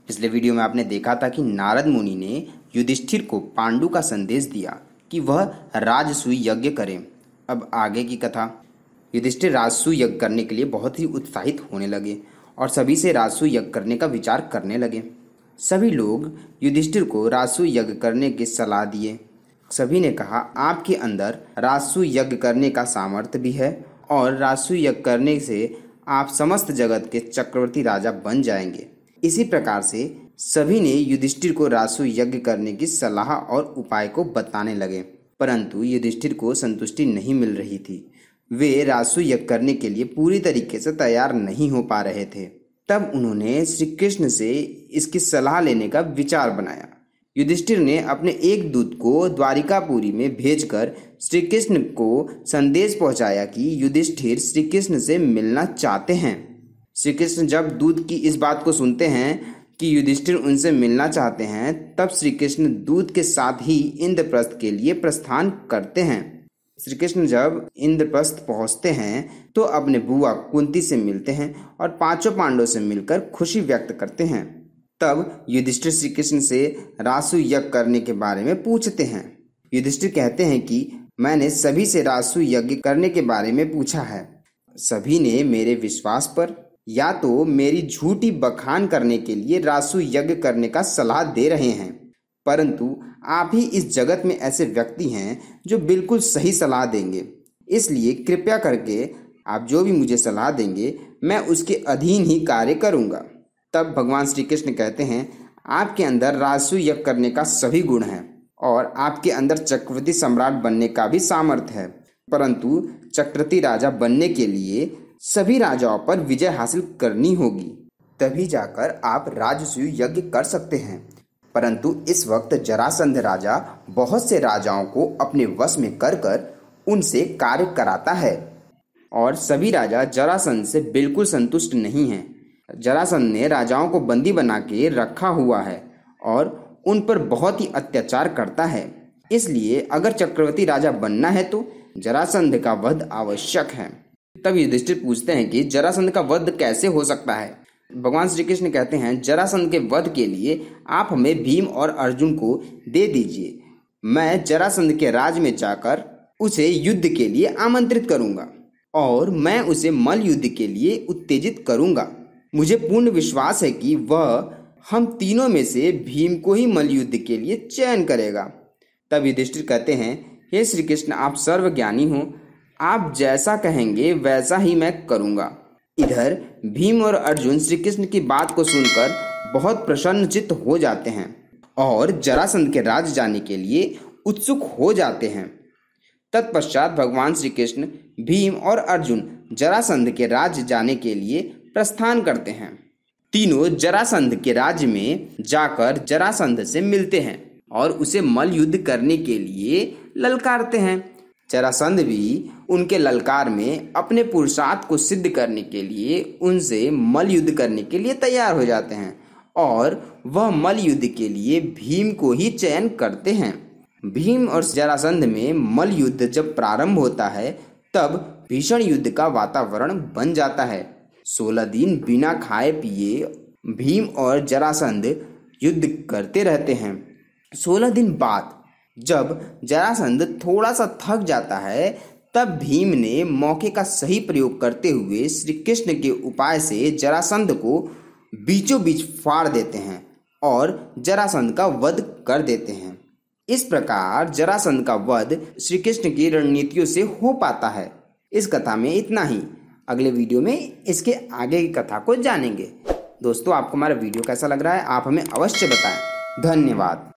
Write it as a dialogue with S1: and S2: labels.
S1: पिछले वीडियो में आपने देखा था कि नारद मुनि ने युधिष्ठिर को पांडु का संदेश दिया कि वह राजसूय यज्ञ करें। अब आगे की कथा। युधिष्ठिर राजसूय यज्ञ करने के लिए बहुत ही उत्साहित होने लगे और सभी से राजसूय यज्ञ करने का विचार करने लगे। सभी लोग युधिष्ठिर को राजसूय यज्ञ करने की सलाह दिए। सभी ने कहा, आपके अंदर राजसूय यज्ञ करने का सामर्थ्य भी है और राजसूय यज्ञ करने से आप समस्त जगत के चक्रवर्ती राजा बन जाएंगे। इसी प्रकार से सभी ने युधिष्ठिर को राजसूय यज्ञ करने की सलाह और उपाय को बताने लगे, परंतु युधिष्ठिर को संतुष्टि नहीं मिल रही थी। वे राजसूय यज्ञ करने के लिए पूरी तरीके से तैयार नहीं हो पा रहे थे। तब उन्होंने श्री कृष्ण से इसकी सलाह लेने का विचार बनाया। युधिष्ठिर ने अपने एक दूत को द्वारिकापुरी में भेजकर श्री कृष्ण को संदेश पहुंचाया कि युधिष्ठिर श्री कृष्ण से मिलना चाहते हैं। श्री कृष्ण जब दूत की इस बात को सुनते हैं कि युधिष्ठिर उनसे मिलना चाहते हैं, तब श्री कृष्ण दूत के साथ ही इंद्रप्रस्थ के लिए प्रस्थान करते हैं। श्री कृष्ण जब इंद्रप्रस्थ पहुंचते हैं तो अपने बुआ कुंती से मिलते हैं और पांचों पांडवों से मिलकर खुशी व्यक्त करते हैं। तब युधिष्ठिर श्री कृष्ण से राजसूय यज्ञ करने के बारे में पूछते हैं। युधिष्ठिर कहते हैं कि मैंने सभी से राजसूय यज्ञ करने के बारे में पूछा है। सभी ने मेरे विश्वास पर या तो मेरी झूठी बखान करने के लिए राजसूय यज्ञ करने का सलाह दे रहे हैं, परंतु आप ही इस जगत में ऐसे व्यक्ति हैं जो बिल्कुल सही सलाह देंगे। इसलिए कृपया करके आप जो भी मुझे सलाह देंगे मैं उसके अधीन ही कार्य करूँगा। तब भगवान श्री कृष्ण कहते हैं, आपके अंदर राजसूय यज्ञ करने का सभी गुण हैं और आपके अंदर चक्रवर्ती सम्राट बनने का भी सामर्थ्य है, परंतु चक्रवर्ती राजा बनने के लिए सभी राजाओं पर विजय हासिल करनी होगी, तभी जाकर आप राजसूय यज्ञ कर सकते हैं। परंतु इस वक्त जरासंध राजा बहुत से राजाओं को अपने वश में कर उनसे कार्य कराता है और सभी राजा जरासंध से बिल्कुल संतुष्ट नहीं हैं। जरासंध ने राजाओं को बंदी बना के रखा हुआ है और उन पर बहुत ही अत्याचार करता है। इसलिए अगर चक्रवर्ती राजा बनना है तो जरासंध का वध आवश्यक है। तब युधिष्ठिर पूछते हैं कि जरासंध का वध कैसे हो सकता है। भगवान श्री कृष्ण कहते हैं, जरासंध के वध के लिए आप हमें भीम और अर्जुन को दे दीजिए। मैं जरासंध के राज में जाकर उसे युद्ध के लिए आमंत्रित करूंगा और मैं उसे मल्ल युद्ध के लिए उत्तेजित करूंगा। मुझे पूर्ण विश्वास है कि वह हम तीनों में से भीम को ही मल्ल युद्ध के लिए चयन करेगा। तब युधिष्ठिर कहते हैं, हे श्री कृष्ण, आप सर्वज्ञानी हो, आप जैसा कहेंगे वैसा ही मैं करूंगा। इधर भीम और अर्जुन श्री कृष्ण की बात को सुनकर बहुत प्रसन्नचित्त हो जाते हैं और जरासंध के राज जाने के लिए उत्सुक हो जाते हैं। तत्पश्चात भगवान श्री कृष्ण भीम और अर्जुन जरासंध के राज्य जाने के लिए प्रस्थान करते हैं। तीनों जरासंध के राज्य में जाकर जरासंध से मिलते हैं और उसे मल्ल युद्ध करने के लिए ललकारते हैं। जरासंध भी उनके ललकार में अपने पुरुषार्थ को सिद्ध करने के लिए उनसे मल्ल युद्ध करने के लिए तैयार हो जाते हैं और वह मल्ल युद्ध के लिए भीम को ही चयन करते हैं। भीम और जरासंध में मल्ल युद्ध जब प्रारंभ होता है तब भीषण युद्ध का वातावरण बन जाता है। 16 दिन बिना खाए पिए भीम और जरासंध युद्ध करते रहते हैं। 16 दिन बाद जब जरासंध थोड़ा सा थक जाता है, तब भीम ने मौके का सही प्रयोग करते हुए श्री कृष्ण के उपाय से जरासंध को बीचों बीच फाड़ देते हैं और जरासंध का वध कर देते हैं। इस प्रकार जरासंध का वध श्री कृष्ण की रणनीतियों से हो पाता है। इस कथा में इतना ही। अगले वीडियो में इसके आगे की कथा को जानेंगे। दोस्तों, आपको हमारा वीडियो कैसा लग रहा है आप हमें अवश्य बताएं। धन्यवाद।